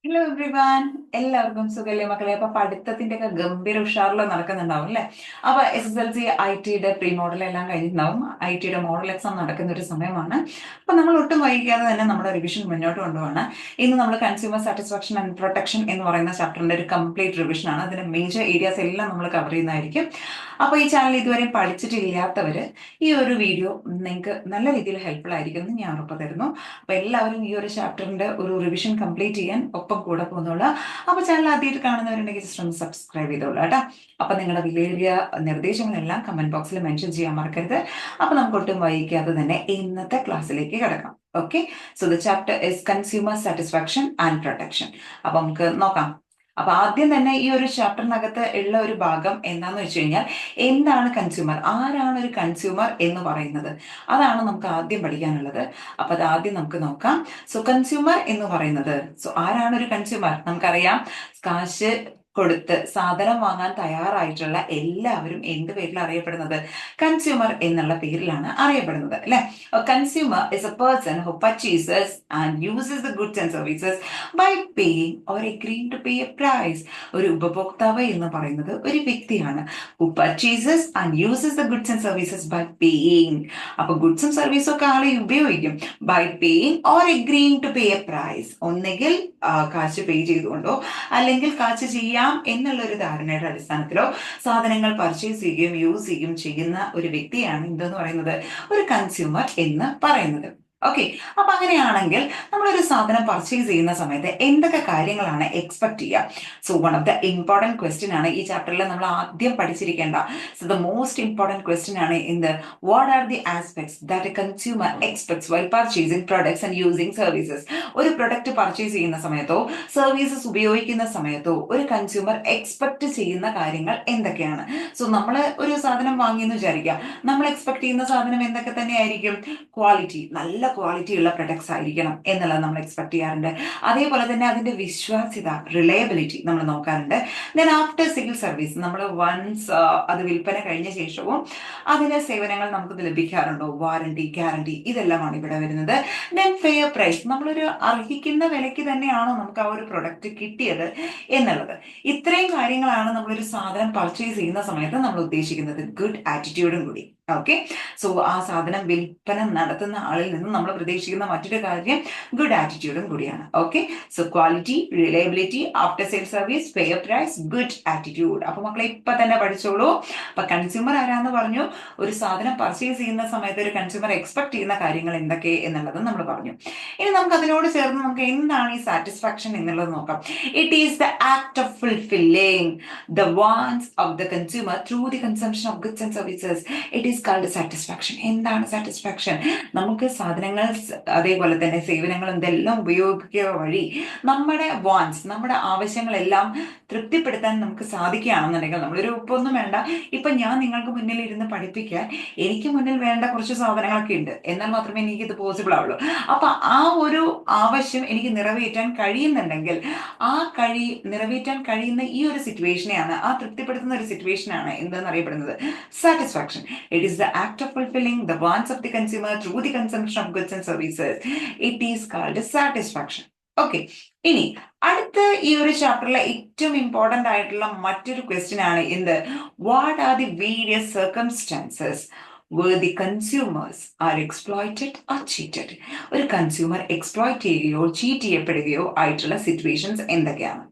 Hello everyone, എല്ലാവർക്കും സുഖല്ലേ മക്കളെ? അപ്പൊ പഠിത്തത്തിന്റെ ഒക്കെ ഗംഭീര ഉഷാറിൽ നടക്കുന്നുണ്ടാവും അല്ലെ? അപ്പൊ SSLC IT പ്രീ മോഡൽ എല്ലാം കഴിഞ്ഞിട്ടുണ്ടാവും. IT മോഡൽ എക്സാം നടക്കുന്ന ഒരു സമയമാണ്. അപ്പൊ നമ്മൾ ഒട്ടും വൈകാതെ തന്നെ നമ്മുടെ റിവിഷൻ മുന്നോട്ട് കൊണ്ടുപോകണം. ഇന്ന് നമ്മൾ കൺസ്യൂമർ സാറ്റിസ്ഫാക്ഷൻ ആൻഡ് പ്രൊട്ടക്ഷൻ എന്ന് പറയുന്ന ചാപ്റ്ററിന്റെ ഒരു കംപ്ലീറ്റ് റിവിഷൻ ആണ്. അതിന്റെ മേജർ ഏരിയാസ് എല്ലാം നമ്മൾ കവർ ചെയ്യുന്നതായിരിക്കും. അപ്പൊ ഈ ചാനൽ ഇതുവരെ പഠിച്ചിട്ടില്ലാത്തവര് ഈ ഒരു വീഡിയോ നിങ്ങൾക്ക് നല്ല രീതിയിൽ ഹെൽപ്ഫുൾ ആയിരിക്കും എന്ന് ഞാൻ ഉറപ്പ് തരുന്നു. അപ്പൊ എല്ലാവരും ഈ ഒരു ചാപ്റ്ററിന്റെ ഒരു റിവിഷൻ കംപ്ലീറ്റ് ചെയ്യാൻ ഒപ്പം കൂടെ പോകുന്നുള്ളൂ. അപ്പൊ ചാനൽ ആദ്യമായിട്ട് കാണുന്നവരുണ്ടെങ്കിൽ ജസ്റ്റ് ഒന്ന് സബ്സ്ക്രൈബ് ചെയ്തോളൂ കേട്ടോ. അപ്പൊ നിങ്ങളുടെ വിലയേറിയ നിർദ്ദേശങ്ങളെല്ലാം കമന്റ് ബോക്സിൽ മെൻഷൻ ചെയ്യാൻ മറക്കരുത്. അപ്പൊ നമുക്ക് ഒട്ടും വൈകിക്കാതെ തന്നെ ഇന്നത്തെ ക്ലാസ്സിലേക്ക് കിടക്കാം. Okay, so the chapter is consumer satisfaction and protection. അപ്പൊ നമുക്ക് നോക്കാം. അപ്പൊ ആദ്യം തന്നെ ഈ ഒരു ചാപ്റ്ററിനകത്ത് ഉള്ള ഒരു ഭാഗം എന്താന്ന് വെച്ച് കഴിഞ്ഞാൽ, എന്താണ് കൺസ്യൂമർ, ആരാണ് ഒരു കൺസ്യൂമർ എന്ന് പറയുന്നത്, അതാണ് നമുക്ക് ആദ്യം പഠിക്കാനുള്ളത്. അപ്പൊ അത് ആദ്യം നമുക്ക് നോക്കാം. സോ കൺസ്യൂമർ എന്ന് പറയുന്നത്, സോ ആരാണ് ഒരു കൺസ്യൂമർ? നമുക്കറിയാം, കാശ് കൊടുത്ത് സാധനം വാങ്ങാൻ തയ്യാറായിട്ടുള്ള എല്ലാവരും എന്ത് പേരിൽ അറിയപ്പെടുന്നത്? കൺസ്യൂമർ എന്നുള്ള പേരിലാണ് അറിയപ്പെടുന്നത് അല്ലെ? Consumer is a person who purchases and uses the goods and services by paying or agreeing to pay a price. ഒരു ഉപഭോക്താവ് എന്ന് പറയുന്നത് ഒരു വ്യക്തിയാണ്. Who purchases and uses the goods and services by paying. അപ്പൊ ഗുഡ്സും സർവീസും ഒക്കെ ആളെ ഉപയോഗിക്കും. By paying or agreeing to pay a price. ഒന്നെങ്കിൽ കാശ് പേ ചെയ്തുകൊണ്ടോ അല്ലെങ്കിൽ കാശ് ചെയ്യാം എന്നുള്ള ഒരു ധാരണയുടെ അടിസ്ഥാനത്തിലോ സാധനങ്ങൾ പർച്ചേസ് ചെയ്യുകയും യൂസ് ചെയ്യുകയും ചെയ്യുന്ന ഒരു വ്യക്തിയാണ് എന്തെന്ന് പറയുന്നത്? ഒരു കൺസ്യൂമർ എന്ന് പറയുന്നത്. ഓക്കെ, അപ്പൊ അങ്ങനെയാണെങ്കിൽ നമ്മളൊരു സാധനം പർച്ചേസ് ചെയ്യുന്ന സമയത്ത് എന്തൊക്കെ കാര്യങ്ങളാണ് എക്സ്പെക്ട് ചെയ്യുക? So one of the important question ആണ് ഈ ചാപ്റ്ററിൽ നമ്മൾ ആദ്യം പഠിച്ചിരിക്കേണ്ട. So the most important question ആണ് എന്ത്? What are the aspects that a consumer expects while purchasing products and using services. ഒരു പ്രൊഡക്റ്റ് പർച്ചേസ് ചെയ്യുന്ന സമയത്തോ സർവീസസ് ഉപയോഗിക്കുന്ന സമയത്തോ ഒരു കൺസ്യൂമർ എക്സ്പെക്ട് ചെയ്യുന്ന കാര്യങ്ങൾ എന്തൊക്കെയാണ്? സോ നമ്മൾ ഒരു സാധനം വാങ്ങിയെന്ന് വിചാരിക്കുക, നമ്മൾ എക്സ്പെക്ട് ചെയ്യുന്ന സാധനം എന്തൊക്കെ തന്നെയായിരിക്കും? ക്വാളിറ്റി, നല്ല ക്വാളിറ്റി ഉള്ള പ്രൊഡക്ട്സ് ആയിരിക്കണം എന്നുള്ളത് നമ്മൾ എക്സ്പെക്ട് ചെയ്യാറുണ്ട്. അതേപോലെ തന്നെ അതിന്റെ വിശ്വാസ്യത, റിലയബിലിറ്റി നമ്മൾ നോക്കാറുണ്ട്. ദെൻ ആഫ്റ്റർ സെയിൽ സർവീസ്, നമ്മൾ വൺസ് അത് വിൽപ്പന കഴിഞ്ഞ ശേഷവും അതിന്റെ സേവനങ്ങൾ നമുക്ക് ലഭിക്കാറുണ്ടോ? വാറണ്ടി, ഗ്യാരണ്ടി, ഇതെല്ലാമാണ് ഇവിടെ വരുന്നത്. ദെൻ ഫെയർ പ്രൈസ്, നമ്മളൊരു അർഹിക്കുന്ന വിലയ്ക്ക് തന്നെയാണോ നമുക്ക് ആ ഒരു പ്രൊഡക്റ്റ് കിട്ടിയത് എന്നുള്ളത്. ഇത്രയും കാര്യങ്ങളാണ് നമ്മളൊരു സാധനം പർച്ചേസ് ചെയ്യുന്ന സമയത്ത് നമ്മൾ ഉദ്ദേശിക്കുന്നത്. ഗുഡ് ആറ്റിറ്റ്യൂഡും കൂടി. ഓക്കെ, സോ ആ സാധനം വിൽപ്പന നടത്തുന്ന ആളിൽ നിന്ന് നമ്മൾ പ്രതീക്ഷിക്കുന്ന മറ്റൊരു കാര്യം ഗുഡ് ആറ്റിറ്റ്യൂഡും കൂടിയാണ്. Okay, so quality, reliability, after sale service, fair price, good attitude. അപ്പൊ മക്കളെ ഇപ്പൊ തന്നെ പഠിച്ചോളൂ. അപ്പൊ കൺസ്യൂമർ ആരാന്ന് പറഞ്ഞു? ഒരു സാധനം പർച്ചേസ് ചെയ്യുന്ന സമയത്ത് ഒരു കൺസ്യൂമർ എക്സ്പെക്ട് ചെയ്യുന്ന കാര്യങ്ങൾ എന്തൊക്കെ എന്നുള്ളത് നമ്മൾ പറഞ്ഞു. ഇനി നമുക്ക് അതിനോട് ചേർന്ന് നമുക്ക് എന്താണ് ഈ സാറ്റിസ്ഫാക്ഷൻ എന്നുള്ളത് നോക്കാം. It is the act of fulfilling the wants of the consumer through the consumption of goods and services. It is called satisfaction. എന്താണ് സാറ്റിസ്ഫാക്ഷൻ? നമുക്ക് സാധനങ്ങൾ അതേപോലെ തന്നെ സേവനങ്ങളും ഇതെല്ലാം ഉപയോഗിക്കുക വഴി നമ്മുടെ വാണ്ട്സ്, നമ്മുടെ ആവശ്യങ്ങളെല്ലാം തൃപ്തിപ്പെടുത്താൻ നമുക്ക് സാധിക്കുകയാണെന്നുണ്ടെങ്കിൽ, നമ്മളൊരു ഉപ്പൊന്നും വേണ്ട, ഇപ്പൊ ഞാൻ നിങ്ങൾക്ക് മുന്നിൽ ഇരുന്ന് പഠിപ്പിക്കാൻ എനിക്ക് മുന്നിൽ വേണ്ട കുറച്ച് സാധനങ്ങളൊക്കെ ഉണ്ട്, എന്നാൽ മാത്രമേ എനിക്ക് ഇത് പോസിബിൾ ആവുള്ളൂ. അപ്പൊ ആ ഒരു ആവശ്യം എനിക്ക് നിറവേറ്റാൻ കഴിയുന്നുണ്ടെങ്കിൽ, ആ നിറവേറ്റാൻ കഴിയുന്ന ഈ ഒരു സിറ്റുവേഷനെയാണ്, ആ തൃപ്തിപ്പെടുത്തുന്ന ഒരു സിറ്റുവേഷനാണ് എന്തെന്ന് അറിയപ്പെടുന്നത്? Satisfaction. It is the act of fulfilling the wants of the consumer through the consumption of goods and services. It is called satisfaction. Okay, ഇനി അടുത്ത ഈ ഒരു ചാപ്റ്ററിലെ ഏറ്റവും ഇമ്പോർട്ടന്റ് ആയിട്ടുള്ള മറ്റൊരു ക്വസ്റ്റ്യൻ ആണ് എന്ത്? What are the various circumstances where the consumers are exploited or cheated? ഒരു കൺസ്യൂമർ എക്സ്പ്ലോയിറ്റ് ചെയ്യുകയോ ചീറ്റ് ചെയ്യപ്പെടുകയോ ആയിട്ടുള്ള സിറ്റുവേഷൻസ് എന്തൊക്കെയാണ്?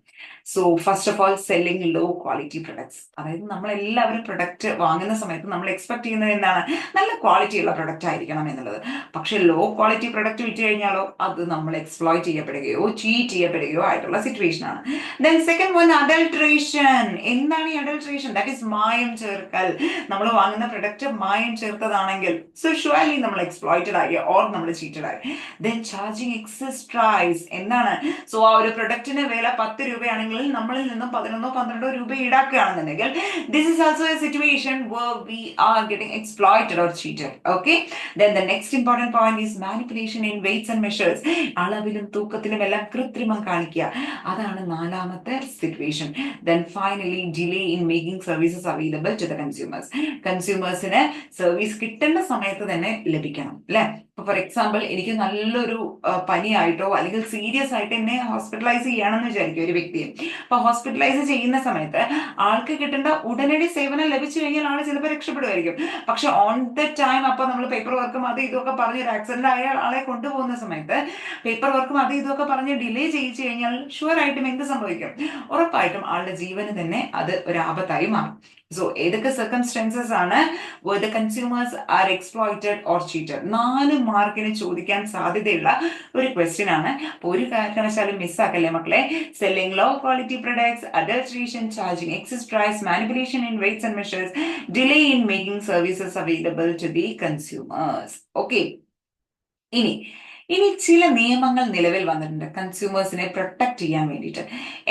So first of all, selling low quality products. അതായത് നമ്മൾ എല്ലാവരും പ്രൊഡക്റ്റ് വാങ്ങുന്ന സമയത്ത് നമ്മൾ എക്സ്പെക്ട് ചെയ്യുന്നത് എന്താണ്? നല്ല ക്വാളിറ്റി ഉള്ള പ്രൊഡക്റ്റ് ആയിരിക്കണം എന്നുള്ളത്. പക്ഷെ ലോ ക്വാളിറ്റി പ്രൊഡക്റ്റ് വിറ്റ് കഴിഞ്ഞാലോ അത് നമ്മൾ എക്സ്പ്ലോയിറ്റ് ചെയ്യപ്പെടുകയോ ചീറ്റ് ചെയ്യപ്പെടുകയോ ആയിട്ടുള്ള സിറ്റുവേഷൻ ആണ്. Then second one, adulteration. എന്താണ് ഈ അഡൾട്രേഷൻ? ദാറ്റ് ഈസ് മായം ചേർക്കൽ. നമ്മൾ വാങ്ങുന്ന പ്രൊഡക്റ്റ് മായം ചേർത്തതാണെങ്കിൽ സോ ഷുവർലി നമ്മൾ എക്സ്പ്ലോയിറ്റഡ് ആയി ഓർ നമ്മൾ ചീറ്റഡ് ആയി. Then charging excess price. എന്താണ്? സോ ആ ഒരു പ്രൊഡക്റ്റിന് വില 10 രൂപയാണെങ്കിൽ നമ്മളിൽ നിന്നും 11-12 രൂപ ഈടാക്കുകയാണെന്നുണ്ടെങ്കിൽ this is also a situation where we are getting exploited or cheated. Okay, then the next important point is manipulation in weights and measures. അളവിലും തൂക്കത്തിലും എല്ലാം കൃത്രിമം കാണിക്കുക, അതാണ് നാലാമത്തെ situation. then finally, delay in making services available to the consumers. കൺസ്യൂമേഴ്സിന് service കിട്ടേണ്ട സമയത്ത് തന്നെ ലഭിക്കണം അല്ലെ? ഫോർ എക്സാമ്പിൾ എനിക്ക് നല്ലൊരു പനിയായിട്ടോ അല്ലെങ്കിൽ സീരിയസ് ആയിട്ട് എന്നെ ഹോസ്പിറ്റലൈസ് ചെയ്യണമെന്ന് വിചാരിക്കും ഒരു വ്യക്തിയെ. അപ്പൊ ഹോസ്പിറ്റലൈസ് ചെയ്യുന്ന സമയത്ത് ആൾക്ക് കിട്ടേണ്ട ഉടനടി സേവനം ലഭിച്ചു കഴിഞ്ഞാൽ ആൾ ചിലപ്പോൾ രക്ഷപ്പെടുമായിരിക്കും. പക്ഷെ ഓൺ ദ ടൈം അപ്പൊ നമ്മൾ പേപ്പർ വർക്കും അത് ഇതൊക്കെ പറഞ്ഞ് ഒരു ആക്സിഡന്റ് ആയ ആളെ കൊണ്ടുപോകുന്ന സമയത്ത് പേപ്പർ വർക്കും അത് ഇതൊക്കെ പറഞ്ഞ് ഡിലേ ചെയ്യിച്ചു കഴിഞ്ഞാൽ ഷുവർ ആയിട്ടും എന്ത് സംഭവിക്കും? ഉറപ്പായിട്ടും ആളുടെ ജീവന് തന്നെ അത് ഒരു ആപത്തായി മാറും. സോ ഏതൊക്കെ സർക്കംസ്റ്റൻസസ് ആണ് where the consumers are exploited or cheated? 4 മാർക്കിന് ചോദിക്കാൻ സാധ്യതയുള്ള ഒരു ക്വസ്റ്റ്യൻ ആണ്. അപ്പൊ ഒരു കാരണവശാലും മിസ്സാക്കല്ലേ മക്കളെ. Selling low quality products, adulteration, charging excess price, manipulation in weights and measures, delay in making services available to the consumers. Okay, ഇനി ചില നിയമങ്ങൾ നിലവിൽ വന്നിട്ടുണ്ട് കൺസ്യൂമേഴ്സിനെ പ്രൊട്ടക്ട് ചെയ്യാൻ വേണ്ടിയിട്ട്.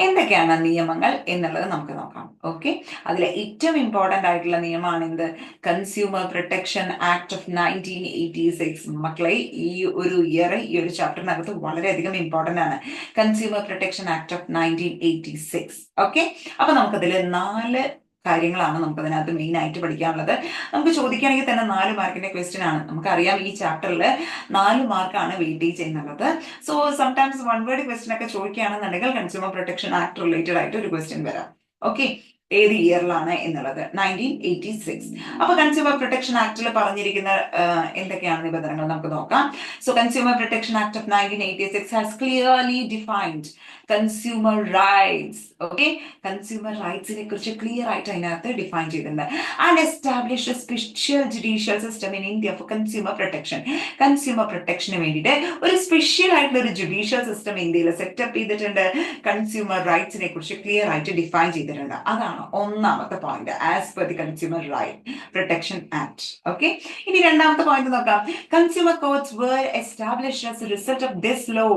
എന്തൊക്കെയാണ് നിയമങ്ങൾ എന്നുള്ളത് നമുക്ക് നോക്കാം. ഓക്കെ, അതിലെ ഏറ്റവും ഇമ്പോർട്ടന്റ് ആയിട്ടുള്ള നിയമമാണ് എന്ത്? Consumer protection act of 1986. മക്കളെ ഈ ഒരു ഇയർ ഈ ഒരു ചാപ്റ്ററിനകത്ത് വളരെയധികം ഇമ്പോർട്ടന്റ് ആണ്. Consumer protection act of 1986. Okay, അപ്പൊ നമുക്കതിൽ 4 കാര്യങ്ങളാണ് നമുക്ക് അതിനകത്ത് മെയിൻ ആയിട്ട് പഠിക്കാനുള്ളത്. നമുക്ക് ചോദിക്കുകയാണെങ്കിൽ തന്നെ 4 മാർക്കിന്റെ ക്വസ്റ്റ്യൻ ആണ്. നമുക്കറിയാം ഈ ചാപ്റ്ററിൽ 4 മാർക്കാണ് വെയിറ്റേജ് എന്നുള്ളത്. So sometimes one word question ഒക്കെ ചോദിക്കുകയാണെന്നുണ്ടെങ്കിൽ കൺസ്യൂമർ പ്രൊട്ടക്ഷൻ ആക്ട് റിലേറ്റഡ് ആയിട്ട് ഒരു ക്വസ്റ്റ്യൻ വരാം. ഓക്കെ, ഏത് ഇയറിലാണ് എന്നുള്ളത് 1986. അപ്പൊ കൺസ്യൂമർ പ്രൊട്ടക്ഷൻ ആക്ടിൽ പറഞ്ഞിരിക്കുന്ന എന്തൊക്കെയാണ് നിബന്ധനകൾ നമുക്ക് നോക്കാം. So consumer protection act of 1986 has clearly defined consumer rights. Okay, consumer റൈറ്റ്സിനെ കുറിച്ച് ക്ലിയർ ആയിട്ട് അതിനകത്ത് ഡിഫൈൻ ചെയ്തിട്ടുണ്ട്. And establish a special judicial system in India for consumer protection. Consumer പ്രൊട്ടക്ഷന് വേണ്ടിയിട്ട് ഒരു സ്പെഷ്യൽ ആയിട്ടുള്ള ഒരു ജുഡീഷ്യൽ സിസ്റ്റം ഇന്ത്യയിൽ സെറ്റപ്പ് ചെയ്തിട്ടുണ്ട്. കൺസ്യൂമർ റൈറ്റ്സിനെ കുറിച്ച് ക്ലിയർ ആയിട്ട് ഡിഫൈൻ ചെയ്തിട്ടുണ്ട്. അതാണ് ഒന്നാമത്തെ point as per the consumer right protection act. Okay, ഇനി രണ്ടാമത്തെ പോയിന്റ് നോക്കാം. Consumer courts were established as a result of this law.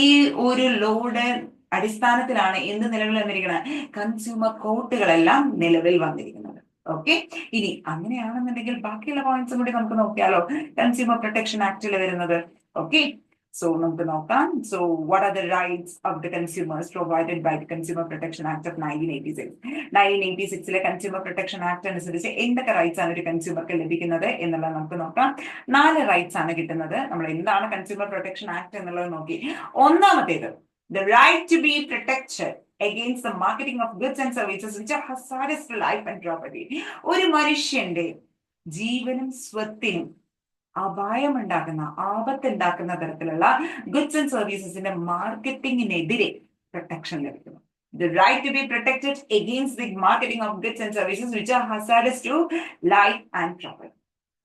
ഈ ഒരു ലോയുടെ അടിസ്ഥാനത്തിലാണ് എന്ത് നിലവിൽ വന്നിരിക്കുന്നത്? കൺസ്യൂമർ കോർട്ടുകളെല്ലാം നിലവിൽ വന്നിരിക്കുന്നത്. ഓക്കെ, ഇനി അങ്ങനെയാണെന്നുണ്ടെങ്കിൽ ബാക്കിയുള്ള പോയിന്റ്സും കൂടി നമുക്ക് നോക്കിയാലോ കൺസ്യൂമർ പ്രൊട്ടക്ഷൻ ആക്ടിൽ വരുന്നത്. ഓക്കെ, സോ നമുക്ക് നോക്കാം. So what are the rights of the consumers provided by the consumer protection act of 1986. 1986 consumer protection act അനുസരിച്ച് എന്തൊക്കെ റൈറ്റ്സ് ആണ് ഒരു കൺസ്യൂമർക്ക് ലഭിക്കുന്നത് എന്നുള്ളത് നമുക്ക് നോക്കാം. 4 റൈറ്റ്സ് ആണ് കിട്ടുന്നത്. നമ്മൾ എന്താണ് കൺസ്യൂമർ പ്രൊട്ടക്ഷൻ ആക്ട് എന്നുള്ളത് നോക്കി. ഒന്നാമത്തേത് the right to be protected against the marketing of goods and services which are hazardous to life and property. ഒരു മനുഷ്യന്റെ ജീവനും സ്വത്തിനും അപായമുണ്ടാക്കുന്ന ആപത്തുണ്ടാക്കുന്ന തരത്തിലുള്ള ഗുഡ്സ് ആൻഡ് സർവീസസിന്റെ മാർക്കറ്റിംഗിനെതിരെ പ്രൊട്ടക്ഷൻ ലഭിക്കുന്നു. The right to be protected against the marketing of goods and services which are hazardous to life and property.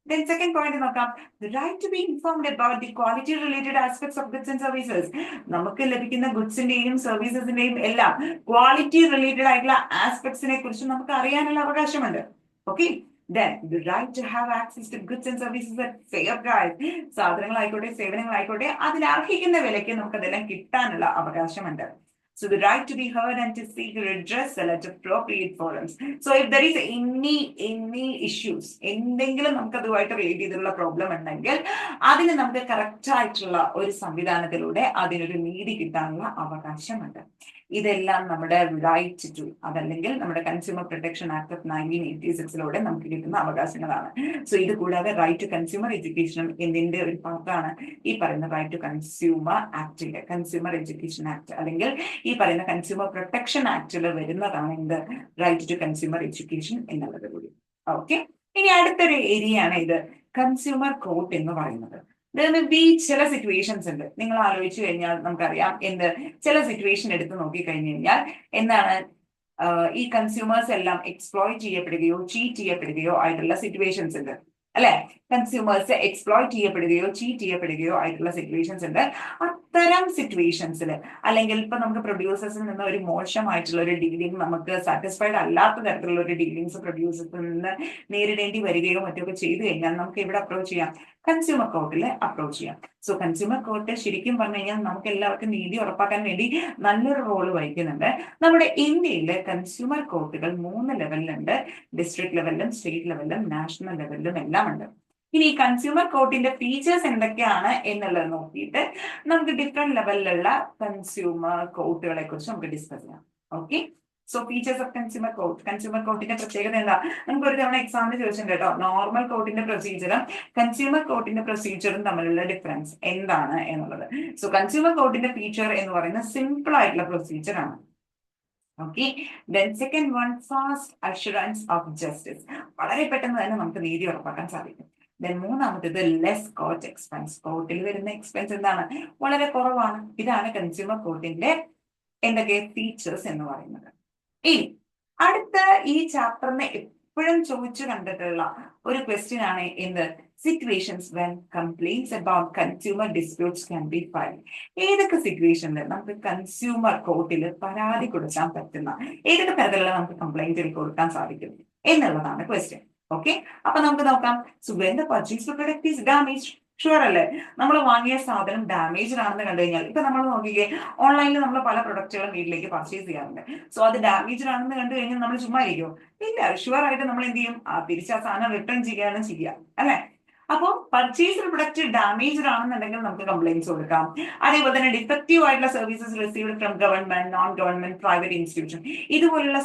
Then second point നോക്കാം. The right to be informed about the quality related aspects of goods and services. നമുക്ക് ലഭിക്കുന്ന ഗുഡ്സിന്റെയും സർവീസസിന്റെയും എല്ലാം quality related ആയിട്ടുള്ള ആസ്പെക്ട്സിനെ കുറിച്ച് നമുക്ക് അറിയാനുള്ള അവകാശമുണ്ട്. Okay, then the right to have access to goods and services at fair price. സാധനങ്ങളായിക്കോട്ടെ സേവനങ്ങളായിക്കോട്ടെ അതിൽ അർഹിക്കുന്ന വിലയ്ക്ക് നമുക്ക് അതെല്ലാം കിട്ടാനുള്ള അവകാശമുണ്ട്. So the right to be heard and to seek redressal at appropriate forums. So if there is any issues, എന്തെങ്കിലും നമുക്ക് അതുമായിട്ട് റിലേറ്റ് ചെയ്തിട്ടുള്ള പ്രോബ്ലം ഉണ്ടെങ്കിൽ അതിന് നമുക്ക് കറക്റ്റ് ആയിട്ടുള്ള ഒരു സംവിധാനത്തിലൂടെ അതിനൊരു നീതി കിട്ടാനുള്ള അവകാശമുണ്ട്. ഇതെല്ലാം നമ്മുടെ റൈറ്റ് ടു അതല്ലെങ്കിൽ നമ്മുടെ കൺസ്യൂമർ പ്രൊട്ടക്ഷൻ ആക്ട് ഓഫ് 1986 നമുക്ക് കിട്ടുന്ന അവകാശങ്ങളാണ്. സോ ഇത് കൂടാതെ റൈറ്റ് ടു കൺസ്യൂമർ എഡ്യൂക്കേഷനും ഇതിന്റെ ഒരു ഭാഗമാണ് ഈ പറയുന്ന റൈറ്റ് ടു കൺസ്യൂമർ ആക്ടിലെ കൺസ്യൂമർ എഡ്യൂക്കേഷൻ ആക്ട് അല്ലെങ്കിൽ ഈ പറയുന്ന കൺസ്യൂമർ പ്രൊട്ടക്ഷൻ ആക്ടിൽ വരുന്നതാണ് എന്ത് റൈറ്റ് ടു കൺസ്യൂമർ എഡ്യൂക്കേഷൻ എന്നുള്ളത് കൂടി. ഓക്കെ, ഇനി അടുത്തൊരു ഏരിയ ആണ് ഇത് കൺസ്യൂമർ കോർട്ട് എന്ന് പറയുന്നത്. ചില സിറ്റുവേഷൻസ് ഉണ്ട്. നിങ്ങൾ ആലോചിച്ചു കഴിഞ്ഞാൽ നമുക്കറിയാം എന്ത് ചില സിറ്റുവേഷൻ എടുത്ത് നോക്കിക്കഴിഞ്ഞു കഴിഞ്ഞാൽ എന്താണ് ഈ കൺസ്യൂമേഴ്സ് എല്ലാം എക്സ്പ്ലോയിറ്റ് ചെയ്യപ്പെടുകയോ ചീറ്റ് ചെയ്യപ്പെടുകയോ ആയിട്ടുള്ള സിറ്റുവേഷൻസ് ഉണ്ട് അല്ലെ. കൺസ്യൂമേഴ്സ് എക്സ്പ്ലോയിറ്റ് ചെയ്യപ്പെടുകയോ ചീറ്റ് ചെയ്യപ്പെടുകയോ ആയിട്ടുള്ള സിറ്റുവേഷൻസ് ഉണ്ട്. അത്തരം സിറ്റുവേഷൻസിൽ അല്ലെങ്കിൽ ഇപ്പൊ നമുക്ക് പ്രൊഡ്യൂസേഴ്സിൽ നിന്ന് ഒരു മോശമായിട്ടുള്ള ഒരു ഡീലിംഗ് നമുക്ക് സാറ്റിസ്ഫൈഡ് അല്ലാത്ത തരത്തിലുള്ള ഒരു ഡീലിംഗ്സ് പ്രൊഡ്യൂസേഴ്സിൽ നിന്ന് നേരിടേണ്ടി വരികയോ മറ്റൊക്കെ ചെയ്തു കഴിഞ്ഞാൽ നമുക്ക് ഇവിടെ അപ്രോച്ച് ചെയ്യാം, കൺസ്യൂമർ കോർട്ടിൽ അപ്രോച്ച് ചെയ്യാം. സോ കൺസ്യൂമർ കോർട്ട് ശരിക്കും പറഞ്ഞു കഴിഞ്ഞാൽ നമുക്ക് എല്ലാവർക്കും നീതി ഉറപ്പാക്കാൻ വേണ്ടി നല്ലൊരു റോള് വഹിക്കുന്നുണ്ട്. നമ്മുടെ ഇന്ത്യയിലെ കൺസ്യൂമർ കോർട്ടുകൾ 3 ലെവലിലുണ്ട്. ഡിസ്ട്രിക്ട് ലെവലിലും സ്റ്റേറ്റ് ലെവലിലും നാഷണൽ ലെവലിലും എല്ലാം ഉണ്ട്. ഇനി കൺസ്യൂമർ കോർട്ടിന്റെ ഫീച്ചേഴ്സ് എന്തൊക്കെയാണ് എന്നുള്ളത് നോക്കിയിട്ട് നമുക്ക് ഡിഫറെന്റ് ലെവലിലുള്ള കൺസ്യൂമർ കോർട്ടുകളെ കുറിച്ച് നമുക്ക് ഡിസ്കസ് ചെയ്യാം. Okay, so features of consumer കോർട്ടിന്റെ പ്രത്യേകത എന്താ? നമുക്ക് ഒരു തവണ എക്സാമിന് ചോദിച്ചിട്ടുണ്ട് കേട്ടോ. നോർമൽ കോർട്ടിന്റെ പ്രൊസീജിയറും കൺസ്യൂമർ കോർട്ടിന്റെ പ്രൊസീജിയറും തമ്മിലുള്ള ഡിഫറൻസ് എന്താണ് എന്നുള്ളത്. സോ കൺസ്യൂമർ കോർട്ടിന്റെ ഫീച്ചർ എന്ന് പറയുന്നത് സിമ്പിൾ ആയിട്ടുള്ള പ്രൊസീജിയർ ആണ്. Okay, then second one, fast assurance of justice. വളരെ പെട്ടെന്ന് തന്നെ നമുക്ക് നീതി ഉറപ്പാക്കാൻ സാധിക്കും. ദെൻ മൂന്നാമത്തേത് ലെസ് കോർട്ട് എക്സ്പെൻസ്. കോർട്ടിൽ വരുന്ന എക്സ്പെൻസ് എന്താണ്? വളരെ കുറവാണ്. ഇതാണ് കൺസ്യൂമർ കോർട്ടിന്റെ എന്തൊക്കെ ഫീച്ചേഴ്സ് എന്ന് പറയുന്നത്. ഇനി അടുത്ത ഈ ചാപ്റ്ററിനെ എപ്പോഴും ചോദിച്ചു കണ്ടിട്ടുള്ള ഒരു ക്വസ്റ്റ്യൻ ആണ് എന്ത്? Situations when complaints about consumer disputes can be filed. ഏതൊക്കെ സിറ്റുവേഷനിൽ നമുക്ക് കൺസ്യൂമർ കോർട്ടിൽ പരാതി കൊടുക്കാൻ പറ്റുന്ന, ഏതൊക്കെ തരത്തിലുള്ള നമുക്ക് കംപ്ലൈന്റുകൾ കൊടുക്കാൻ സാധിക്കും എന്നുള്ളതാണ് ക്വസ്റ്റ്യൻ. ഓക്കെ, അപ്പൊ നമുക്ക് നോക്കാം. So when the purchased product is damage, sure അല്ലേ? നമ്മൾ വാങ്ങിയ സാധനം ഡാമേജ് ആണെന്ന് കണ്ടു കഴിഞ്ഞാൽ, ഇപ്പൊ നമ്മൾ നോക്കിക്കേ, ഓൺലൈനിൽ നമ്മൾ പല പ്രൊഡക്റ്റുകളും വീട്ടിലേക്ക് പർച്ചേസ് ചെയ്യാറുണ്ട്. സോ അത് ഡാമേജ് ആണെന്ന് കണ്ടു കഴിഞ്ഞാൽ നമ്മൾ ചുമ്മാ ഇരിക്കുമോ? ഇല്ല, ഷുവർ ആയിട്ട് നമ്മൾ എന്ത് ചെയ്യും? തിരിച്ച് ആ സാധനം റിട്ടേൺ ചെയ്യാണ് ചെയ്യുക, അല്ലെ? അപ്പോൾ പർച്ചേസ്ഡ് പ്രൊഡക്റ്റ് ഡാമേജ്ഡ് ആണെന്നുണ്ടെങ്കിൽ നമുക്ക് കംപ്ലൈന്റ്സ് കൊടുക്കാം. അതേപോലെ തന്നെ ഡിഫക്റ്റീവ് ആയിട്ടുള്ള services received from government, non government, private institution, ഇതുപോലുള്ള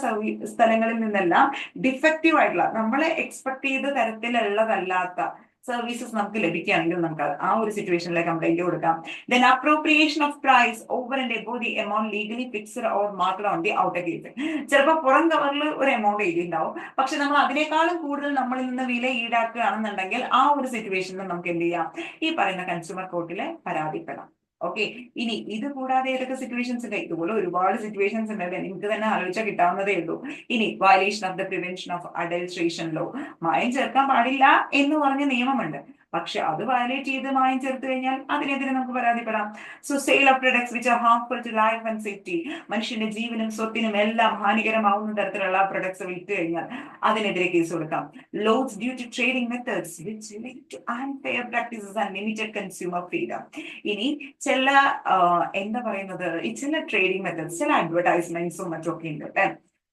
സ്ഥലങ്ങളിൽ നിന്നെല്ലാം ഡിഫക്റ്റീവ് ആയിട്ടുള്ള, നമ്മളെ എക്സ്പെക്ട് ചെയ്ത തരത്തിലുള്ളതല്ലാത്ത സർവീസസ് നമുക്ക് ലഭിക്കുകയാണെങ്കിൽ നമുക്ക് ആ ഒരു സിറ്റുവേഷനിലെ കംപ്ലൈന്റ് കൊടുക്കാം. Then appropriation of price over and above the amount legally fixed or marked on the outer gate. ചിലപ്പോൾ പുറം കവറിൽ ഒരു എമൗണ്ട് എഴുതിയിട്ടുണ്ടാവും, പക്ഷെ നമ്മൾ അതിനേക്കാളും കൂടുതൽ നമ്മളിൽ നിന്ന് വില ഈടാക്കുകയാണെന്നുണ്ടെങ്കിൽ ആ ഒരു സിറ്റുവേഷനിൽ നമുക്ക് എന്ത് ചെയ്യാം? ഈ പറയുന്ന കൺസ്യൂമർ കോർട്ടിലെ പരാതിപ്പെടാം. ഓക്കെ, ഇനി ഇത് കൂടാതെ ഏതൊക്കെ സിറ്റുവേഷൻസ് ഉണ്ട്? ഇതുപോലെ ഒരുപാട് സിറ്റുവേഷൻസ് ഉണ്ട്, നിങ്ങൾക്ക് തന്നെ ആലോചിച്ചാൽ കിട്ടാവുന്നതേ ഉള്ളൂ. ഇനി violation of the prevention of adulteration law. മായം ചേർക്കാൻ പാടില്ല എന്ന് പറഞ്ഞ നിയമമുണ്ട്, പക്ഷെ അത് വയലേറ്റ് ചെയ്ത് മായം ചേർത്ത് കഴിഞ്ഞാൽ അതിനെതിരെ നമുക്ക് പരാതിപ്പെടാം. So sale of products which are harmful to life and safety, മനുഷ്യന്റെ ജീവനും സ്വത്തിനും എല്ലാം ഹാനികരമാവുന്ന തരത്തിലുള്ള പ്രൊഡക്ട്സ് വിറ്റ് കഴിഞ്ഞാൽ അതിനെതിരെ കേസ് കൊടുക്കാം. Loss due to trading methods which lead to unfair practices and limited consumer freedom. ഇനി ചില എന്താ പറയുന്നത്, ഈ ചില ട്രേഡിംഗ് മെത്തേഡ്സ്, ചില അഡ്വർടൈസ്മെന്റ്സും മറ്റൊക്കെ ഉണ്ട്.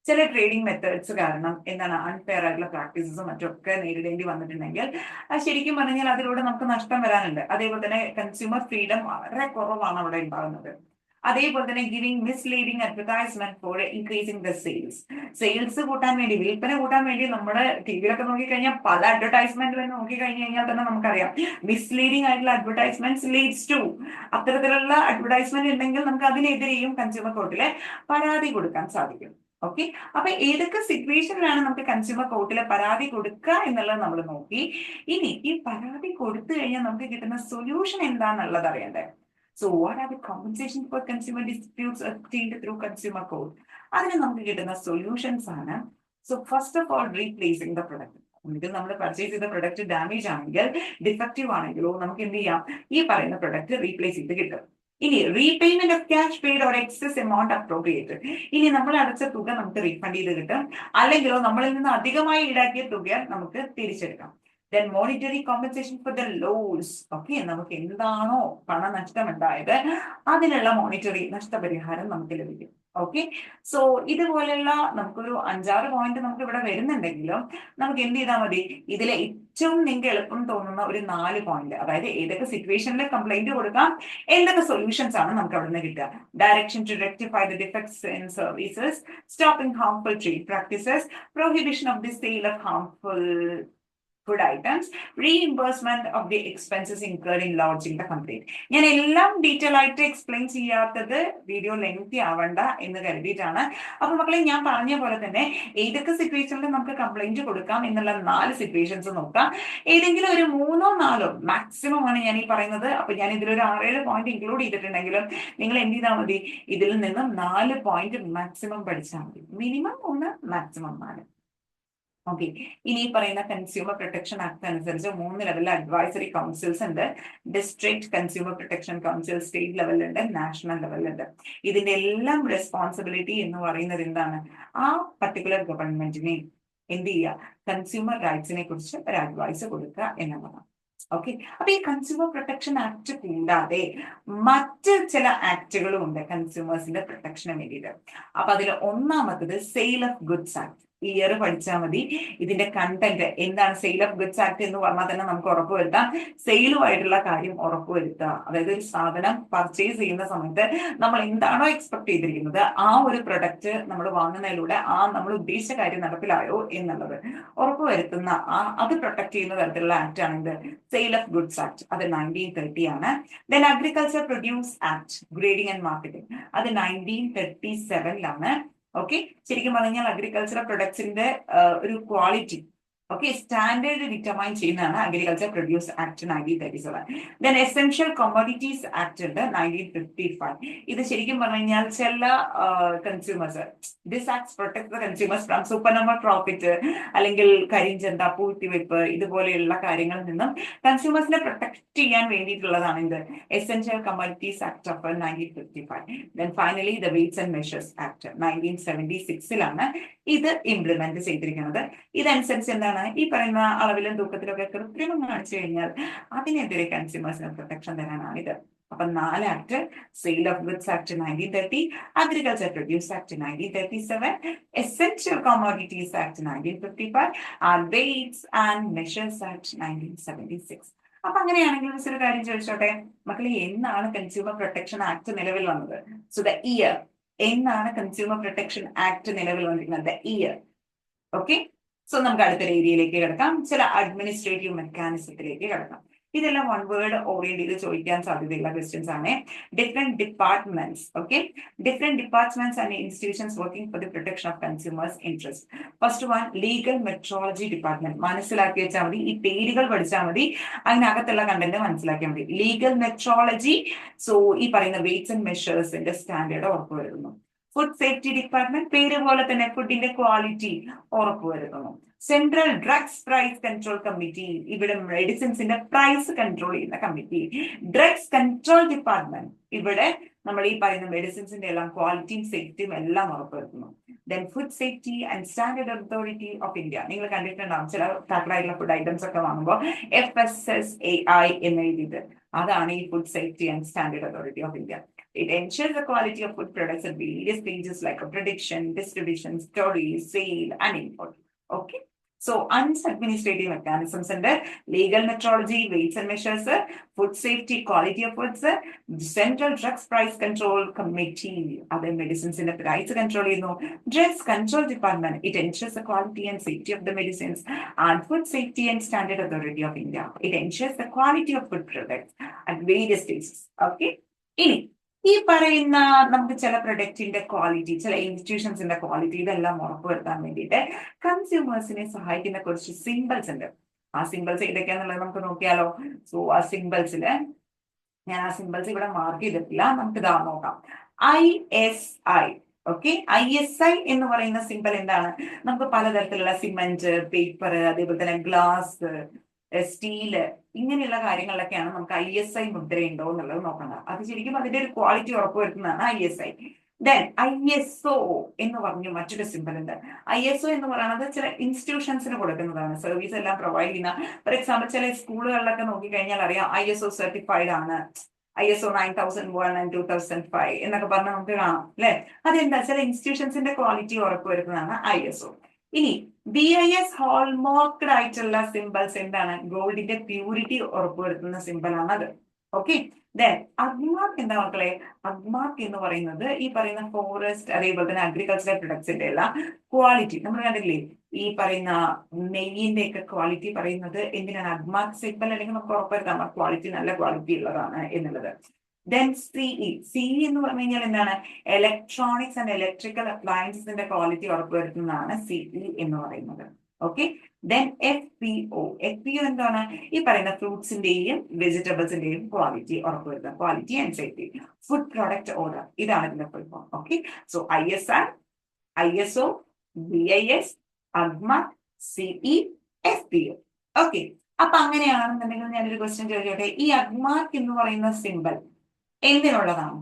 ചില ട്രേഡിംഗ് മെത്തേഡ്സ് കാരണം എന്താണ് അൺഫെയർ ആയിട്ടുള്ള പ്രാക്ടീസസും മറ്റൊക്കെ നേരിടേണ്ടി വന്നിട്ടുണ്ടെങ്കിൽ ശരിക്കും പറഞ്ഞാൽ അതിലൂടെ നമുക്ക് നഷ്ടം വരാനുണ്ട്. അതേപോലെ തന്നെ കൺസ്യൂമർ ഫ്രീഡം വളരെ കുറവാണ് അവിടെ ഉണ്ടാകുന്നത്. അതേപോലെ തന്നെ giving misleading advertisement four increasing the sales കൂട്ടാൻ വേണ്ടി, വിൽപ്പന കൂട്ടാൻ വേണ്ടി നമ്മുടെ ടിവിയിലൊക്കെ നോക്കിക്കഴിഞ്ഞാൽ പല അഡ്വർടൈസ്മെന്റ് നോക്കിക്കഴിഞ്ഞു കഴിഞ്ഞാൽ തന്നെ നമുക്കറിയാം മിസ്ലീഡിംഗ് ആയിട്ടുള്ള അഡ്വർടൈസ്മെന്റ് ലീഡ്സ് ടു, അത്തരത്തിലുള്ള അഡ്വർടൈസ്മെന്റ് ഉണ്ടെങ്കിൽ നമുക്ക് അതിനെതിരെയും കൺസ്യൂമർ കോർട്ടിലെ പരാതി കൊടുക്കാൻ സാധിക്കും. ഓക്കെ, അപ്പൊ ഏതൊക്കെ സിറ്റുവേഷനിലാണ് നമുക്ക് കൺസ്യൂമർ കോർട്ടിലെ പരാതി കൊടുക്കുക എന്നുള്ളത് നമ്മൾ നോക്കി. ഇനി ഈ പരാതി കൊടുത്തു കഴിഞ്ഞാൽ നമുക്ക് കിട്ടുന്ന സൊല്യൂഷൻ എന്താണെന്നുള്ളത് അറിയണ്ടേ? So what are the compensations for consumer disputes obtained through consumer court? അതിന് നമുക്ക് കിട്ടുന്ന സൊല്യൂഷൻസ് ആണ്. So first of all replacing the product. ഒന്നുകിൽ നമ്മൾ പർച്ചേസ് ചെയ്ത പ്രൊഡക്റ്റ് ഡാമേജ് ആണെങ്കിൽ, ഡിഫക്റ്റീവ് ആണെങ്കിലോ നമുക്ക് എന്ത് ചെയ്യാം? ഈ പറയുന്ന പ്രൊഡക്റ്റ് റീപ്ലേസ് ചെയ്ത് കിട്ടും. ഇനി repayment of cash paid or excess amount appropriated. ഇനി നമ്മൾ അടച്ച തുക നമുക്ക് റീഫണ്ട് ചെയ്ത് കിട്ടും, അല്ലെങ്കിലോ നമ്മളിൽ നിന്ന് അധികമായി ഈടാക്കിയ തുക നമുക്ക് തിരിച്ചെടുക്കാം. Then monetary compensation for the loss. Okay, നമുക്ക് എന്താണോ പണനഷ്ടമുണ്ടായത് അതിനുള്ള മോണിറ്ററി നഷ്ടപരിഹാരം നമുക്ക് ലഭിക്കും. ഓക്കെ, സോ ഇതുപോലെയുള്ള നമുക്കൊരു 5-6 പോയിന്റ് നമുക്ക് ഇവിടെ വരുന്നുണ്ടെങ്കിലും നമുക്ക് എന്ത് ചെയ്താൽ മതി? ഇതിലെ ഏറ്റവും നിങ്ങൾക്ക് എളുപ്പം തോന്നുന്ന ഒരു 4 പോയിന്റ്, അതായത് ഏതൊക്കെ സിറ്റുവേഷനിൽ കംപ്ലൈന്റ് കൊടുക്കാം, എന്തൊക്കെ സൊല്യൂഷൻസ് ആണ് നമുക്ക് അവിടെ നിന്ന് കിട്ടുക. Direction to rectify the defects in services, stopping harmful trade practices, prohibition of the sale of harmful food items, reimbursement of the expenses incurred in lodging the complaint. ഞാൻ എല്ലാം ഡീറ്റെയിൽ ആയിട്ട് എക്സ്പ്ലെയിൻ ചെയ്യാത്തത് video lengthy ആവണ്ട എന്ന് കരുതിയിട്ടാണ്. അപ്പൊ മക്കളെ, ഞാൻ പറഞ്ഞ പോലെ തന്നെ ഏതൊക്കെ സിറ്റുവേഷനിൽ നമുക്ക് കംപ്ലൈന്റ് കൊടുക്കാം എന്നുള്ള 4 സിറ്റുവേഷൻസ് നോക്കാം. ഏതെങ്കിലും ഒരു 3-4 മാക്സിമം ആണ് ഞാൻ ഈ പറയുന്നത്. അപ്പൊ ഞാൻ ഇതിലൊരു 6-7 പോയിന്റ് ഇൻക്ലൂഡ് ചെയ്തിട്ടുണ്ടെങ്കിലും നിങ്ങൾ എന്ത് ചെയ്താൽ മതി? ഇതിൽ നിന്നും 4 പോയിന്റ് മാക്സിമം പഠിച്ചാൽ മതി. Minimum 1, maximum 4. ഓക്കെ, ഇനി പറയുന്ന കൺസ്യൂമർ പ്രൊട്ടക്ഷൻ ആക്ട് അനുസരിച്ച് 3 ലെവലിൽ അഡ്വൈസറി കൗൺസിൽസ് ഉണ്ട്. District consumer protection council, state ലെവലുണ്ട്, നാഷണൽ ലെവലുണ്ട്. ഇതിന്റെ എല്ലാം റെസ്പോൺസിബിലിറ്റി എന്ന് പറയുന്നത് എന്താണ്? ആ പർട്ടിക്കുലർ ഗവൺമെന്റിനെ എന്ത് ചെയ്യുക? കൺസ്യൂമർ റൈറ്റ്സിനെ കുറിച്ച് ഒരു അഡ്വൈസ് കൊടുക്കുക എന്നുള്ളതാണ്. ഓക്കെ, അപ്പൊ ഈ കൺസ്യൂമർ പ്രൊട്ടക്ഷൻ ആക്ട് കൂടാതെ മറ്റ് ചില ആക്ടുകളും ഉണ്ട് കൺസ്യൂമേഴ്സിന്റെ പ്രൊട്ടക്ഷന് വേണ്ടിയിട്ട്. അപ്പൊ അതിൽ ഒന്നാമത്തത് sale of goods act. Year പഠിച്ചാൽ മതി. ഇതിന്റെ കണ്ടന്റ് എന്താണ്, സെയിൽ ഓഫ് ഗുഡ്സ് ആക്ട് എന്ന് പറഞ്ഞാൽ തന്നെ നമുക്ക് ഉറപ്പുവരുത്താം സെയിലുമായിട്ടുള്ള കാര്യം ഉറപ്പുവരുത്തുക. അതായത് ഒരു സാധനം പർച്ചേസ് ചെയ്യുന്ന സമയത്ത് നമ്മൾ എന്താണോ എക്സ്പെക്ട് ചെയ്തിരിക്കുന്നത് ആ ഒരു പ്രൊഡക്റ്റ് നമ്മൾ വാങ്ങുന്നതിലൂടെ നമ്മൾ ഉദ്ദേശിച്ച കാര്യം നടപ്പിലായോ എന്നുള്ളത് ഉറപ്പുവരുത്തുന്ന അത് പ്രൊട്ടക്ട് ചെയ്യുന്ന തരത്തിലുള്ള ആക്ട് ആണ് ഇത് സെയിൽ ഓഫ് ഗുഡ്സ് ആക്ട്. അത് 1930 ആണ്. Then agriculture produce act grading and marketing, അത് 1937 ഓക്കെ. ശരിക്കും പറഞ്ഞാൽ അഗ്രികൾച്ചറൽ പ്രൊഡക്ട്സിന്റെ ഒരു ക്വാളിറ്റി സ്റ്റാൻഡേർഡ് ഡിറ്റർമൈൻ ചെയ്യുന്നതാണ് agriculture produce act 1937. Then essential commodities act ഉണ്ട് 1955. ഇത് ശരിക്കും പറഞ്ഞു കഴിഞ്ഞാൽ ചില consumers, this act protect the consumers from super number profit അല്ലെങ്കിൽ കരിഞ്ചന്ത, പൂഴ്ത്തിവെപ്പ് ഇതുപോലെയുള്ള കാര്യങ്ങളിൽ നിന്നും കൺസ്യൂമേഴ്സിനെ പ്രൊട്ടക്ട് ചെയ്യാൻ വേണ്ടിയിട്ടുള്ളതാണ് ഇത് essential commodities act of 1955. Then finally the weights and measures act 1976 ഇത് ഇംപ്ലിമെന്റ് ചെയ്തിരിക്കുന്നത്. ഇതനുസരിച്ച് എന്താണ്, ഈ പറയുന്ന അളവിലും തൂക്കത്തിലൊക്കെ കൃത്രിമം കാണിച്ചു കഴിഞ്ഞാൽ അതിനെതിരെ കൺസ്യൂമേഴ്സിന് പ്രൊട്ടക്ഷൻ തരാനാണ് ഇത്. അപ്പൊ 4 act: sale of goods act 1930, agriculture produce act 1937, essential commodities act 1955 and weights and measures act 1976. അപ്പൊ അങ്ങനെയാണെങ്കിൽ ഒരു കാര്യം ചോദിച്ചോട്ടെ മക്കളെ, എന്നാണ് കൺസ്യൂമർ പ്രൊട്ടക്ഷൻ ആക്ട് നിലവിൽ വന്നത്? സോ ദ ഇയർ, എന്നാണ് കൺസ്യൂമർ പ്രൊട്ടക്ഷൻ ആക്ട് നിലവിൽ വന്നിരിക്കുന്നത്? The year. ഓക്കെ. സോ നമുക്ക് അടുത്തൊരു ഏരിയയിലേക്ക് കിടക്കാം, ചില അഡ്മിനിസ്ട്രേറ്റീവ് മെക്കാനിസത്തിലേക്ക് കിടക്കാം. ഇതെല്ലാം വൺ വേർഡ് ഓറിയന്റ് ചെയ്ത് ചോദിക്കാൻ സാധ്യതയുള്ള ക്വസ്റ്റ്യൻസ് ആണ്. Different departments, different departments and institutions working for the protection of consumers interest. First one, legal metrology department. മനസ്സിലാക്കി വെച്ചാൽ മതി, ഈ പേരുകൾ പഠിച്ചാൽ മതി, അതിനകത്തുള്ള കണ്ടന്റ് മനസ്സിലാക്കിയാൽ മതി. ലീഗൽ മെട്രോളജി, സോ ഈ പറയുന്ന വെയ്റ്റ്സ് ആൻഡ് മെഷേഴ്സിന്റെ സ്റ്റാൻഡേർഡ് ഉറപ്പുവരുത്തുന്നു. ഫുഡ് സേഫ്റ്റി ഡിപ്പാർട്ട്മെന്റ്, പേര് പോലെ തന്നെ ഫുഡിന്റെ ക്വാളിറ്റി ഉറപ്പുവരുത്തുന്നു. Central drugs price control committee, ഇവിടെ മെഡിസിൻസിന്റെ പ്രൈസ് കൺട്രോൾ ചെയ്യുന്ന കമ്മിറ്റി. ഡ്രഗ്സ് കൺട്രോൾ ഡിപ്പാർട്ട്മെന്റ്, ഇവിടെ നമ്മൾ ഈ പറയുന്ന മെഡിസിൻസിന്റെ എല്ലാം ക്വാളിറ്റിയും സേഫ്റ്റിയും എല്ലാം ഉറപ്പുവരുത്തുന്നു. Then food safety and standard authority of India, നിങ്ങൾ കണ്ടിട്ടുണ്ടാവും ചില പാക്കഡായിട്ടുള്ള ഫുഡ് ഐറ്റംസ് ഒക്കെ വാങ്ങുമ്പോൾ FSSAI എന്ന് എഴുതിയിട്ട്, അതാണ് ഈ food safety and standard authority of India. It ensures the quality of food products at various stages like production, distribution, storage, sale, and import. Okay. So, administrative mechanisms under legal metrology, weights and measures, food safety, quality of foods, central drugs price control committee, other medicines in the price control, drugs control department. It ensures the quality and safety of the medicines, and food safety and standard authority of India. It ensures the quality of food products at various stages. Okay. ഇനി ഈ പറയുന്ന നമുക്ക് ചില പ്രൊഡക്റ്റിന്റെ quality, ചില ഇൻസ്റ്റിറ്റ്യൂഷൻസിന്റെ quality, ഇതെല്ലാം ഉറപ്പുവരുത്താൻ വേണ്ടിയിട്ട് കൺസ്യൂമേഴ്സിനെ സഹായിക്കുന്ന കുറച്ച് സിമ്പിൾസ് ഉണ്ട്. ആ സിമ്പിൾസ് ഏതൊക്കെയാന്നുള്ളത് നമുക്ക് നോക്കിയാലോ. സോ ആ സിമ്പിൾസില് ഞാൻ ആ സിമ്പിൾസ് ഇവിടെ മാർക്ക് ചെയ്തിട്ടില്ല, നമുക്ക് ഇതാ നോക്കാം. ISI. ISI എന്ന് പറയുന്ന സിമ്പിൾ എന്താണ്? നമുക്ക് പലതരത്തിലുള്ള സിമന്റ്, പേപ്പർ, അതേപോലെ തന്നെ ഗ്ലാസ്, സ്റ്റീല്, ഇങ്ങനെയുള്ള കാര്യങ്ങളിലൊക്കെയാണ് നമുക്ക് ISI മുദ്രയുണ്ടോ എന്നുള്ളത് നോക്കേണ്ടത്. അത് ശരിക്കും അതിന്റെ ഒരു ക്വാളിറ്റി ഉറപ്പുവരുത്തുന്നതാണ് ISI. ദെൻ ISO എന്ന് പറഞ്ഞ മറ്റൊരു സിമ്പിൾ ഉണ്ട്. ISO എന്ന് പറയുന്നത് ചില ഇൻസ്റ്റിറ്റ്യൂഷൻസിന് കൊടുക്കുന്നതാണ്, സർവീസ് എല്ലാം പ്രൊവൈഡ് ചെയ്യുന്ന. ഫോർ എക്സാമ്പിൾ ചില സ്കൂളുകളിലൊക്കെ നോക്കിക്കഴിഞ്ഞാൽ അറിയാം ISO സർട്ടിഫൈഡ് ആണ്, ISO 9001 and 2005 എന്നൊക്കെ പറഞ്ഞാൽ നമുക്ക് കാണാം അല്ലെ. അതെന്താ, ചില ഇൻസ്റ്റിറ്റ്യൂഷൻസിന്റെ ക്വാളിറ്റി ഉറപ്പുവരുത്തുന്നതാണ് ISO. ഇനി BIS ഹോൾമാർക്ക്ഡ് ആയിട്ടുള്ള സിമ്പിൾസ് എന്താണ്? ഗോൾഡിന്റെ പ്യൂരിറ്റി ഉറപ്പുവരുത്തുന്ന സിമ്പിൾ ആണ് അത്. ഓക്കെ. ദെൻ അഗ്മാർക്ക് എന്താ മക്കളെ? അഗ്മാർക്ക് എന്ന് പറയുന്നത് ഈ പറയുന്ന ഫോറസ്റ്റ് അതേപോലെ തന്നെ അഗ്രികൾച്ചറൽ പ്രൊഡക്ട്സിന്റെ എല്ലാം ക്വാളിറ്റി നമ്മൾ കണ്ടില്ലേ, ഈ പറയുന്ന നെയ്യിന്റെ ഒക്കെ ക്വാളിറ്റി പറയുന്നത് എന്തിനാണ്? അഗ്മാർക്ക് സിമ്പിൾ അല്ലെങ്കിൽ നമുക്ക് ഉറപ്പുവരുത്താം ക്വാളിറ്റി നല്ല ക്വാളിറ്റി ഉള്ളതാണ് എന്നുള്ളത്. ദെൻ CE എന്ന് പറഞ്ഞു കഴിഞ്ഞാൽ എന്താണ്? ഇലക്ട്രോണിക്സ് ആൻഡ് ഇലക്ട്രിക്കൽ അപ്ലയൻസിന്റെ ക്വാളിറ്റി ഉറപ്പുവരുത്തുന്നതാണ് CE എന്ന് പറയുന്നത്. ഓക്കെ. ദെൻ FPO എന്താണ്? ഈ പറയുന്ന ഫ്രൂട്ട്സിന്റെയും വെജിറ്റബിൾസിന്റെയും ക്വാളിറ്റി ഉറപ്പുവരുത്തുക, quality and safety. Food product order, ഇതാണ് ഇതിന്റെ full form. Okay. So ISI, ISO, BIS, Agmark, CE, FPO. Okay. അപ്പൊ അങ്ങനെയാണെന്നുണ്ടെങ്കിൽ ഞാനൊരു ക്വസ്റ്റ്യൻ ചോദിച്ചോട്ടെ, ഈ അഗ്മാർക്ക് എന്ന് പറയുന്ന സിമ്പിൾ എന്തിനുള്ളതാണ്?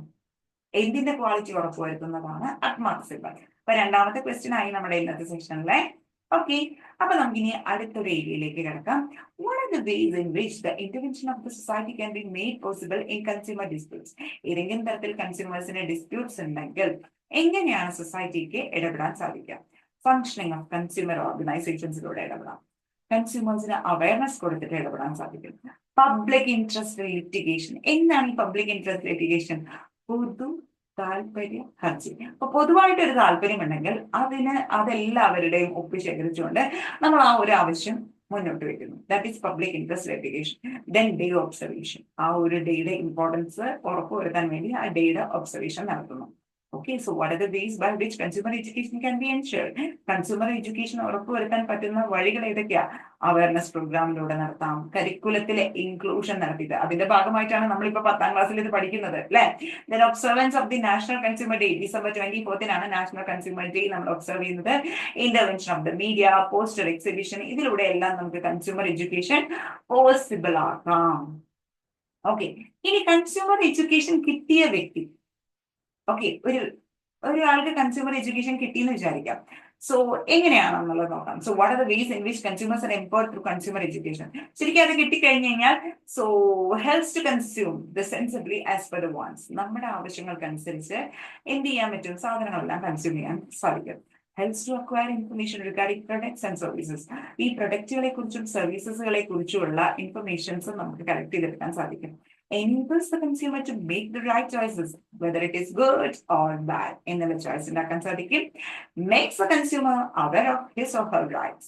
എന്തിന്റെ ക്വാളിറ്റി ഉറപ്പുവരുത്തുന്നതാണ് അഗ്മാർക്ക് സിമ്പിൾ? അപ്പൊ രണ്ടാമത്തെ ക്വസ്റ്റ്യൻ ആയി നമ്മുടെ ഇന്നത്തെ സെക്ഷനിലെ. ഓക്കെ. അപ്പൊ നമുക്കിനി അടുത്തൊരു ഏരിയയിലേക്ക് കിടക്കാം. What are the ways in which the intervention of the society can be made possible in consumer disputes? ഏതെങ്കിലും തരത്തിൽ കൺസ്യൂമേഴ്സിന് ഡിസ്പ്യൂട്ട്സ് ഉണ്ടെങ്കിൽ എങ്ങനെയാണ് സൊസൈറ്റിക്ക് ഇടപെടാൻ സാധിക്കുക? ഫങ്ഷനിങ് ഓഫ് കൺസ്യൂമർ ഓർഗനൈസേഷൻസിലൂടെ ഇടപെടാം. കൺസ്യൂമേഴ്സിന് അവയർനെസ് കൊടുത്തിട്ട് ഇടപെടാൻ സാധിക്കും. Public interest litigation. എന്താണ് ഈ പബ്ലിക് ഇൻട്രസ്റ്റ് ലിറ്റിഗേഷൻ? പൊതു താല്പര്യ ഹർജി. അപ്പൊ പൊതുവായിട്ട് ഒരു താല്പര്യമുണ്ടെങ്കിൽ അതെല്ലാവരുടെയും ഒപ്പുശേഖരിച്ചുകൊണ്ട് നമ്മൾ ആ ഒരു ആവശ്യം മുന്നോട്ട് വെക്കുന്നു. That is public interest litigation. Then day observation. ആ ഒരു ഡേയുടെ ഇമ്പോർട്ടൻസ് ഉറപ്പുവരുത്താൻ വേണ്ടി ആ ഡേയുടെ ഒബ്സർവേഷൻ നടത്തുന്നു. Okay, so what are the ways by which consumer education can be ensured? Consumer education ഉറപ്പുവരുത്താൻ പറ്റുന്ന വഴികൾ ഏതൊക്കെയാ? അവയർനെസ് പ്രോഗ്രാമിലൂടെ നടത്താം, കരിക്കുലത്തിലെ ഇൻക്ലൂഷൻ നടത്തിയിട്ട് അതിന്റെ ഭാഗമായിട്ടാണ് നമ്മളിപ്പോ 10ാം ക്ലാസ്സിൽ ഇത് പഠിക്കുന്നത് അല്ലെ. Then observance of the national consumer day. December 24 national consumer day നമ്മൾ ഒബ്സർവ് ചെയ്യുന്നത്. Intervention of the media, poster exhibition, ഇതിലൂടെ എല്ലാം നമുക്ക് കൺസ്യൂമർ എഡ്യൂക്കേഷൻ പോസിബിൾ ആക്കാം. ഓക്കെ, ഇനി കൺസ്യൂമർ എഡ്യൂക്കേഷൻ കിട്ടിയ വ്യക്തി, ഓക്കെ, ഒരാൾക്ക് കൺസ്യൂമർ എഡ്യൂക്കേഷൻ കിട്ടിയെന്ന് വിചാരിക്കാം. സോ എങ്ങനെയാണെന്നുള്ളത് നോക്കാം. So what are the ways in which consumers are empowered through consumer education? ശരിക്കും അത് കിട്ടിക്കഴിഞ്ഞു കഴിഞ്ഞാൽ so helps to consume the sensibly as per the wants. നമ്മുടെ ആവശ്യങ്ങൾക്കനുസരിച്ച് എന്ത് ചെയ്യാൻ പറ്റും? സാധനങ്ങളെല്ലാം കൺസ്യൂം ചെയ്യാൻ സാധിക്കും. Helps to acquire information regarding products and services. ഈ പ്രൊഡക്റ്റുകളെ കുറിച്ചും സർവീസസുകളെ കുറിച്ചുമുള്ള ഇൻഫർമേഷൻസ് നമുക്ക് കളക്ട് ചെയ്തെടുക്കാൻ സാധിക്കും. Enables the consumer to make the right choices, whether it is good or bad. എന്നുള്ള ചോയ്സ് ഉണ്ടാക്കാൻ സാധിക്കും. Makes the consumer aware of his or her rights.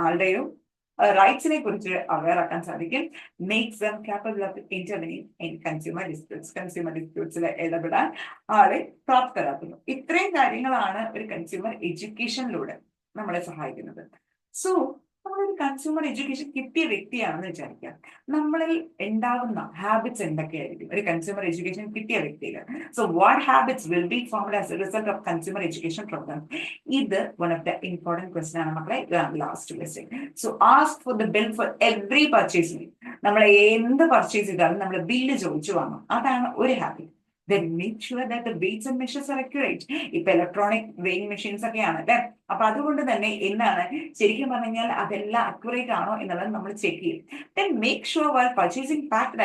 ആളുടെയും റൈറ്റ്സിനെ കുറിച്ച് അവെയർ ആക്കാൻ സാധിക്കും. Makes them capable of intervening in consumer disputes. Consumer ഡിസ്പ്യൂട്ട്സിൽ ഇടപെടാൻ ആളെ പ്രാപ്തരാക്കുന്നു. ഇത്രയും കാര്യങ്ങളാണ് ഒരു കൺസ്യൂമർ എഡ്യൂക്കേഷനിലൂടെ നമ്മളെ സഹായിക്കുന്നത്. സോ നമ്മളൊരു കൺസ്യൂമർ എഡ്യൂക്കേഷൻ കിട്ടിയ വ്യക്തിയാണെന്ന് വിചാരിക്കാം. നമ്മളിൽ ഉണ്ടാകുന്ന ഹാബിറ്റ്സ് എന്തൊക്കെയായിരിക്കും ഒരു കൺസ്യൂമർ എഡ്യൂക്കേഷൻ കിട്ടിയ വ്യക്തിയിൽ? So what habits will be formed as a result of consumer education program? ഇത് one of the important question ആണ് മക്കളെ, last question. So ask for the bill for every purchasing. നമ്മൾ എന്ത് purchase ചെയ്താലും നമ്മൾ bill ചോദിച്ചു വാങ്ങും. അതാണ് ഒരു habit. Then make sure that the weights and measures are accurate. ഇപ്പൊ ഇലക്ട്രോണിക് വെയിങ് മെഷീൻസ് ഒക്കെയാണ് അല്ലെ. അപ്പൊ അതുകൊണ്ട് തന്നെ എന്താണ് ശരിക്കും പറഞ്ഞാൽ അതെല്ലാം അക്യുറേറ്റ് ആണോ എന്നുള്ളത് നമ്മൾ ചെക്ക് ചെയ്യും. Then make sure while purchasing packed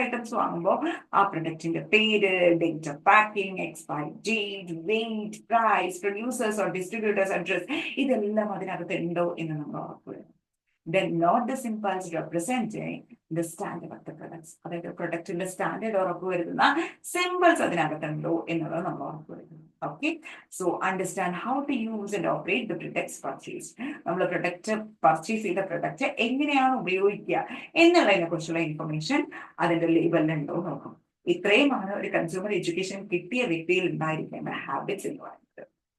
items വാങ്ങുമ്പോൾ ആ പ്രൊഡക്റ്റിന്റെ പേര്, date of packing, expiry date, weight, price, producers or distributors address, ഇതെല്ലാം അതിനകത്ത് ഉണ്ടോ എന്ന് നമ്മൾ ഉറപ്പുവരുത്തും. Then not the symbols representing the standard of the products. അതായത് പ്രൊഡക്റ്റിന്റെ സ്റ്റാൻഡേർഡ് ഉറപ്പുവരുത്തുന്ന സിമ്പിൾസ് അതിനകത്തുണ്ടോ എന്നുള്ളത് നമ്മൾ ഉറപ്പുവരുത്തുന്നു. Okay, so understand how to use and operate the products purchase. നമ്മൾ പ്രൊഡക്റ്റ് പർച്ചേസ് ചെയ്ത പ്രൊഡക്റ്റ് എങ്ങനെയാണ് ഉപയോഗിക്കുക എന്നുള്ളതിനെ കുറിച്ചുള്ള ഇൻഫർമേഷൻ അതിന്റെ ലേബലിലുണ്ടോ നോക്കും. ഇത്രയുമാണ് ഒരു കൺസ്യൂമർ എഡ്യൂക്കേഷൻ കിട്ടിയ വ്യക്തിയിൽ ഉണ്ടായിരിക്കേണ്ട ഹാബിറ്റ്സ് എന്ന് പറയുന്നത്.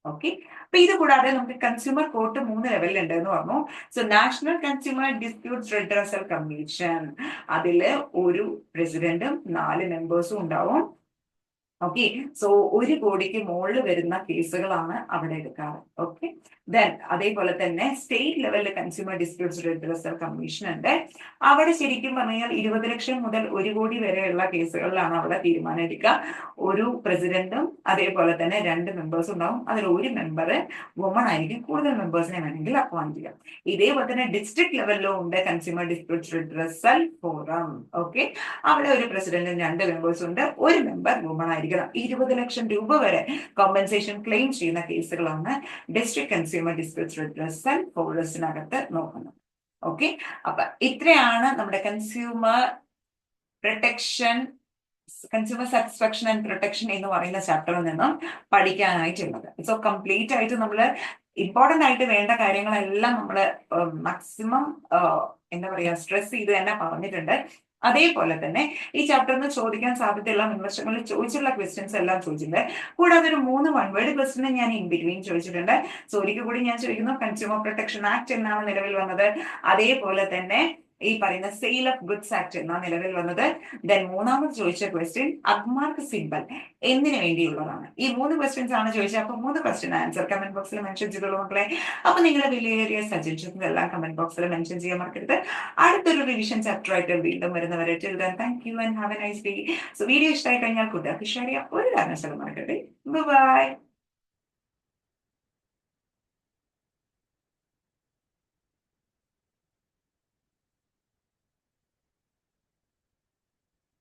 ഓക്കെ, അപ്പൊ ഇത് കൂടാതെ നമുക്ക് കൺസ്യൂമർ കോർട്ട് 3 ലെവലിൽ ഉണ്ട് എന്ന് പറഞ്ഞു. So national consumer disputes redressal commission, അതില് ഒരു പ്രസിഡന്റും 4 മെമ്പേഴ്സും ഉണ്ടാവും. ഓക്കെ, സോ 1 കോടിക്ക് മുകളിൽ വരുന്ന കേസുകളാണ് അവിടെ എടുക്കാറ്. ഓക്കെ, ദെൻ അതേപോലെ തന്നെ സ്റ്റേറ്റ് ലെവലിൽ കൺസ്യൂമർ ഡിസ്പ്യൂട്ട്സ് റിഡ്രസൽ കമ്മീഷൻ ഉണ്ട്. അവിടെ ശരിക്കും പറഞ്ഞാൽ 20 ലക്ഷം മുതൽ 1 കോടി വരെയുള്ള കേസുകളിലാണ് അവിടെ തീരുമാനം എടുക്കുക. ഒരു പ്രസിഡന്റും അതേപോലെ തന്നെ 2 മെമ്പേഴ്സും ഉണ്ടാവും. അതിൽ ഒരു മെമ്പർ വുമൺ ആയിരിക്കും. കൂടുതൽ മെമ്പേഴ്സിനെ വേണമെങ്കിൽ അപ്പോയിന്റ് ചെയ്യാം. ഇതേപോലെ തന്നെ ഡിസ്ട്രിക്ട് ലെവലിലും ഉണ്ട് consumer disputes redressal forum. Okay, അവിടെ ഒരു പ്രസിഡന്റും 2 മെമ്പേഴ്സും ഉണ്ട്. ഒരു മെമ്പർ വുമൺ ആയിരിക്കും. 20 ലക്ഷം രൂപ വരെ കോമ്പൻസേഷൻ ക്ലെയിം ചെയ്യുന്ന കേസുകളാണ് ഡിസ്ട്രിക്ട് കൺസ്യൂമർ ഡിസ്പ്യൂട്ട്സ് റിഡ്രസൽ ഫോറത്തിനകത്ത് നോക്കുന്നത്. ഓക്കെ, അപ്പൊ ഇത്രയാണ് നമ്മുടെ consumer protection, consumer satisfaction and protection എന്ന് പറയുന്ന ചാപ്റ്ററിൽ നിന്നും പഠിക്കാനായിട്ടുള്ളത്. സോ കംപ്ലീറ്റ് ആയിട്ട് നമ്മൾ ഇമ്പോർട്ടന്റ് ആയിട്ട് വേണ്ട കാര്യങ്ങളെല്ലാം നമ്മൾ മാക്സിമം എന്താ പറയാ സ്ട്രെസ് ചെയ്ത് തന്നെ പറഞ്ഞിട്ടുണ്ട്. അതേപോലെ തന്നെ ഈ ചാപ്റ്ററിന് ചോദിക്കാൻ സാധ്യതയുള്ള വിമർശനങ്ങളിൽ ചോദിച്ചുള്ള ക്വസ്റ്റ്യൻസ് എല്ലാം ചോദിച്ചിട്ടുണ്ട്. കൂടാതെ ഒരു 3 1 വേർഡ് ക്വസ്റ്റ്യൻ ഞാൻ ഇൻ ബിറ്റ്വീൻ ചോദിച്ചിട്ടുണ്ട്. സോ ഒരിക്കൽ കൂടി ഞാൻ ചോദിക്കുന്നു, കൺസ്യൂമർ പ്രൊട്ടക്ഷൻ ആക്ട് എന്നാണ് നിലവിൽ വന്നത്. അതേപോലെ തന്നെ ഈ പറയുന്ന സെയിൽ ഓഫ് ഗുഡ്സ് ആക്ട് എന്നാണ് നിലവിൽ വന്നത്. ദെൻ 3ാമത് ചോദിച്ച ക്വസ്റ്റ്യൻ അഗ്മാർക്ക് സിംബൽ എന്തിനു വേണ്ടിയുള്ളതാണ്. ഈ 3 ക്വസ്റ്റ്യൻസ് ആണ് ചോദിച്ചത്. അപ്പൊ 3 ക്വസ്റ്റ്യൻ ആൻസർ കമന്റ് ബോക്സിൽ മെൻഷൻ ചെയ്തോളൂ മക്കളെ. അപ്പൊ നിങ്ങളുടെ വിലയേറിയ സജഷൻസ് എല്ലാം കമന്റ് ബോക്സിൽ മെൻഷൻ ചെയ്യാൻ മറക്കരുത്. അടുത്തൊരു റിവിഷൻ ചാപ്റ്റർ ആയിട്ട് വീണ്ടും വരുന്നവരെ thank you and have A nice day. So video ഇഷ്ടമായി കഴിഞ്ഞാൽ കൂട്ടുകാർക്ക് ഷെയർ ചെയ്യാം. ഒരു കാരണവശാലും മറക്കട്ടെ. ബൈ.